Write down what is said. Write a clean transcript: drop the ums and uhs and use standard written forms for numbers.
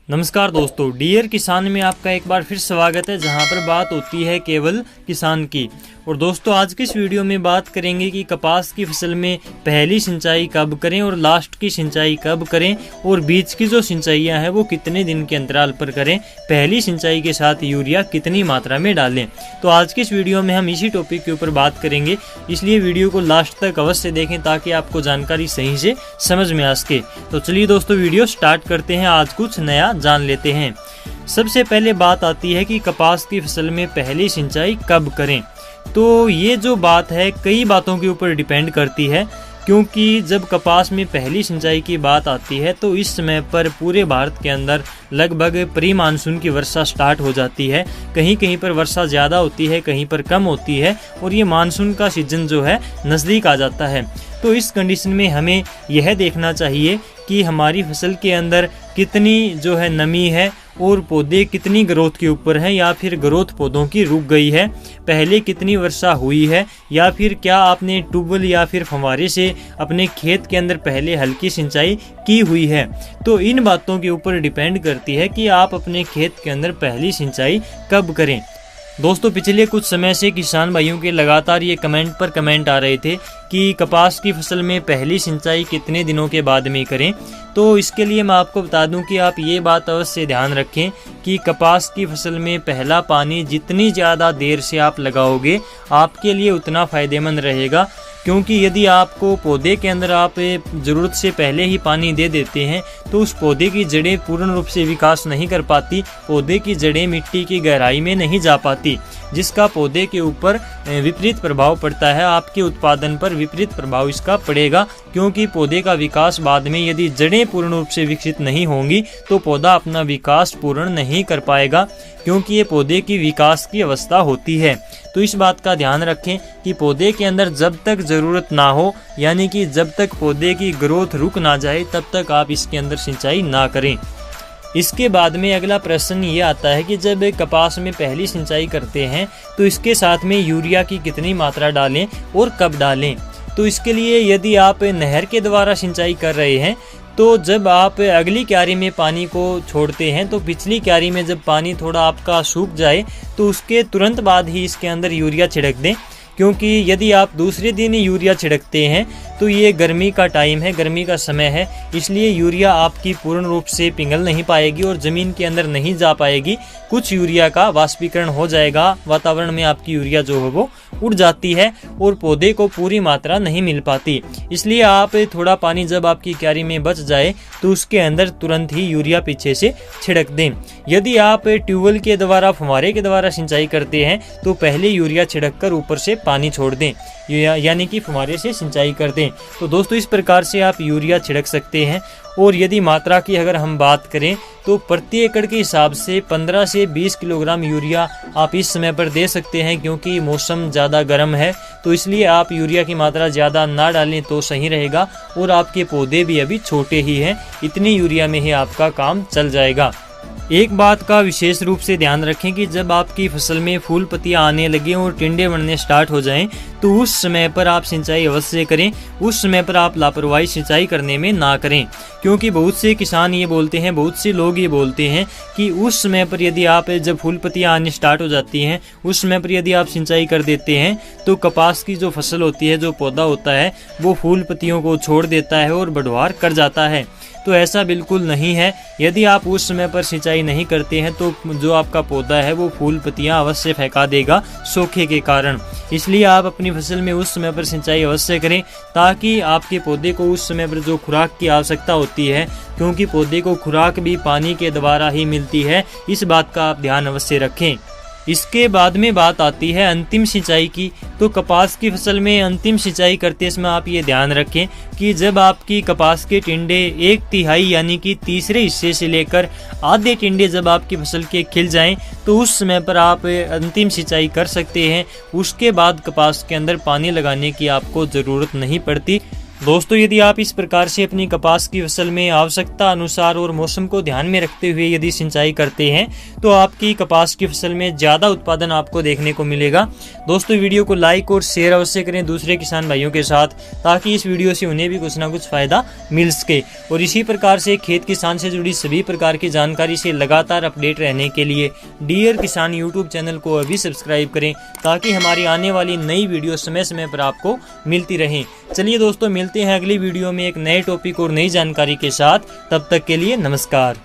नमस्कार दोस्तों, डियर किसान में आपका एक बार फिर स्वागत है, जहां पर बात होती है केवल किसान की। और दोस्तों, आज की इस वीडियो में बात करेंगे कि कपास की फसल में पहली सिंचाई कब करें और लास्ट की सिंचाई कब करें, और बीच की जो सिंचाइयां हैं वो कितने दिन के अंतराल पर करें, पहली सिंचाई के साथ यूरिया कितनी मात्रा में डालें। तो आज की इस वीडियो में हम इसी टॉपिक के ऊपर बात करेंगे, इसलिए वीडियो को लास्ट तक अवश्य देखें ताकि आपको जानकारी सही से समझ में आ सके। तो चलिए दोस्तों, वीडियो स्टार्ट करते हैं। आज कुछ नया जान लेते हैं। सबसे पहले बात आती है कि कपास की फसल में पहली सिंचाई कब करें। तो ये जो बात है कई बातों के ऊपर डिपेंड करती है, क्योंकि जब कपास में पहली सिंचाई की बात आती है तो इस समय पर पूरे भारत के अंदर लगभग प्री मानसून की वर्षा स्टार्ट हो जाती है। कहीं कहीं पर वर्षा ज़्यादा होती है, कहीं पर कम होती है, और ये मानसून का सीजन जो है नज़दीक आ जाता है। तो इस कंडीशन में हमें यह देखना चाहिए कि हमारी फसल के अंदर कितनी जो है नमी है और पौधे कितनी ग्रोथ के ऊपर हैं, या फिर ग्रोथ पौधों की रुक गई है, पहले कितनी वर्षा हुई है, या फिर क्या आपने ट्यूबवेल या फिर फव्वारे से अपने खेत के अंदर पहले हल्की सिंचाई की हुई है। तो इन बातों के ऊपर डिपेंड करती है कि आप अपने खेत के अंदर पहली सिंचाई कब करें। दोस्तों, पिछले कुछ समय से किसान भाइयों के लगातार ये कमेंट पर कमेंट आ रहे थे कि कपास की फसल में पहली सिंचाई कितने दिनों के बाद में करें। तो इसके लिए मैं आपको बता दूं कि आप ये बात अवश्य ध्यान रखें कि कपास की फसल में पहला पानी जितनी ज़्यादा देर से आप लगाओगे आपके लिए उतना फ़ायदेमंद रहेगा। क्योंकि यदि आपको पौधे के अंदर आप ज़रूरत से पहले ही पानी दे देते हैं तो उस पौधे की जड़ें पूर्ण रूप से विकास नहीं कर पाती, पौधे की जड़ें मिट्टी की गहराई में नहीं जा पाती, जिसका पौधे के ऊपर विपरीत प्रभाव पड़ता है। आपके उत्पादन पर विपरीत प्रभाव इसका पड़ेगा, क्योंकि पौधे का विकास बाद में यदि जड़ें पूर्ण रूप से विकसित नहीं होंगी तो पौधा अपना विकास पूर्ण नहीं कर पाएगा, क्योंकि ये पौधे की विकास की अवस्था होती है। तो इस बात का ध्यान रखें कि पौधे के अंदर जब तक ज़रूरत ना हो, यानी कि जब तक पौधे की ग्रोथ रुक ना जाए, तब तक आप इसके अंदर सिंचाई ना करें। इसके बाद में अगला प्रश्न ये आता है कि जब कपास में पहली सिंचाई करते हैं तो इसके साथ में यूरिया की कितनी मात्रा डालें और कब डालें। तो इसके लिए यदि आप नहर के द्वारा सिंचाई कर रहे हैं तो जब आप अगली क्यारी में पानी को छोड़ते हैं तो पिछली क्यारी में जब पानी थोड़ा आपका सूख जाए तो उसके तुरंत बाद ही इसके अंदर यूरिया छिड़क दें। क्योंकि यदि आप दूसरे दिन ही यूरिया छिड़कते हैं तो ये गर्मी का टाइम है, गर्मी का समय है, इसलिए यूरिया आपकी पूर्ण रूप से पिघल नहीं पाएगी और ज़मीन के अंदर नहीं जा पाएगी। कुछ यूरिया का वाष्पीकरण हो जाएगा, वातावरण में आपकी यूरिया जो है वो उड़ जाती है और पौधे को पूरी मात्रा नहीं मिल पाती। इसलिए आप थोड़ा पानी जब आपकी क्यारी में बच जाए तो उसके अंदर तुरंत ही यूरिया पीछे से छिड़क दें। यदि आप ट्यूबवेल के द्वारा, फव्वारे के द्वारा सिंचाई करते हैं तो पहले यूरिया छिड़क कर ऊपर से पानी छोड़ दें, यानी कि फव्वारे से सिंचाई कर दें। तो दोस्तों, इस प्रकार से आप यूरिया छिड़क सकते हैं। और यदि मात्रा की अगर हम बात करें तो प्रति एकड़ के हिसाब से 15 से 20 किलोग्राम यूरिया आप इस समय पर दे सकते हैं, क्योंकि मौसम ज़्यादा गर्म है। तो इसलिए आप यूरिया की मात्रा ज़्यादा ना डालें तो सही रहेगा। और आपके पौधे भी अभी छोटे ही हैं, इतनी यूरिया में ही आपका काम चल जाएगा। एक बात का विशेष रूप से ध्यान रखें कि जब आपकी फसल में फूल पत्तियां आने लगें और टिंडे बनने स्टार्ट हो जाएं तो उस समय पर आप सिंचाई अवश्य करें। उस समय पर आप लापरवाही सिंचाई करने में ना करें, क्योंकि बहुत से किसान ये बोलते हैं, बहुत से लोग ये बोलते हैं कि उस समय पर यदि आप, जब फूल पत्तियां आने स्टार्ट हो जाती हैं, उस समय पर यदि आप सिंचाई कर देते हैं तो कपास की जो फसल होती है, जो पौधा होता है, वो फूल पत्तियों को छोड़ देता है और बढ़वार कर जाता है। तो ऐसा बिल्कुल नहीं है। यदि आप उस समय पर सिंचाई नहीं करते हैं तो जो आपका पौधा है वो फूल पत्तियां अवश्य फेंका देगा सूखे के कारण। इसलिए आप अपनी फसल में उस समय पर सिंचाई अवश्य करें, ताकि आपके पौधे को उस समय पर जो खुराक की आवश्यकता होती है, क्योंकि पौधे को खुराक भी पानी के द्वारा ही मिलती है, इस बात का आप ध्यान अवश्य रखें। इसके बाद में बात आती है अंतिम सिंचाई की। तो कपास की फसल में अंतिम सिंचाई करते समय आप ये ध्यान रखें कि जब आपकी कपास के टिंडे 1/3 यानी कि तीसरे हिस्से से लेकर आधे टिंडे जब आपकी फसल के खिल जाएं तो उस समय पर आप अंतिम सिंचाई कर सकते हैं। उसके बाद कपास के अंदर पानी लगाने की आपको ज़रूरत नहीं पड़ती। दोस्तों यदि आप इस प्रकार से अपनी कपास की फसल में आवश्यकता अनुसार और मौसम को ध्यान में रखते हुए यदि सिंचाई करते हैं तो आपकी कपास की फसल में ज़्यादा उत्पादन आपको देखने को मिलेगा। दोस्तों वीडियो को लाइक और शेयर अवश्य करें दूसरे किसान भाइयों के साथ, ताकि इस वीडियो से उन्हें भी कुछ ना कुछ फायदा मिल सके। और इसी प्रकार से खेत किसान से जुड़ी सभी प्रकार की जानकारी से लगातार अपडेट रहने के लिए डियर किसान यूट्यूब चैनल को अभी सब्सक्राइब करें, ताकि हमारी आने वाली नई वीडियो समय समय पर आपको मिलती रहें। चलिए दोस्तों मिलते हैं अगली वीडियो में एक नए टॉपिक और नई जानकारी के साथ। तब तक के लिए नमस्कार।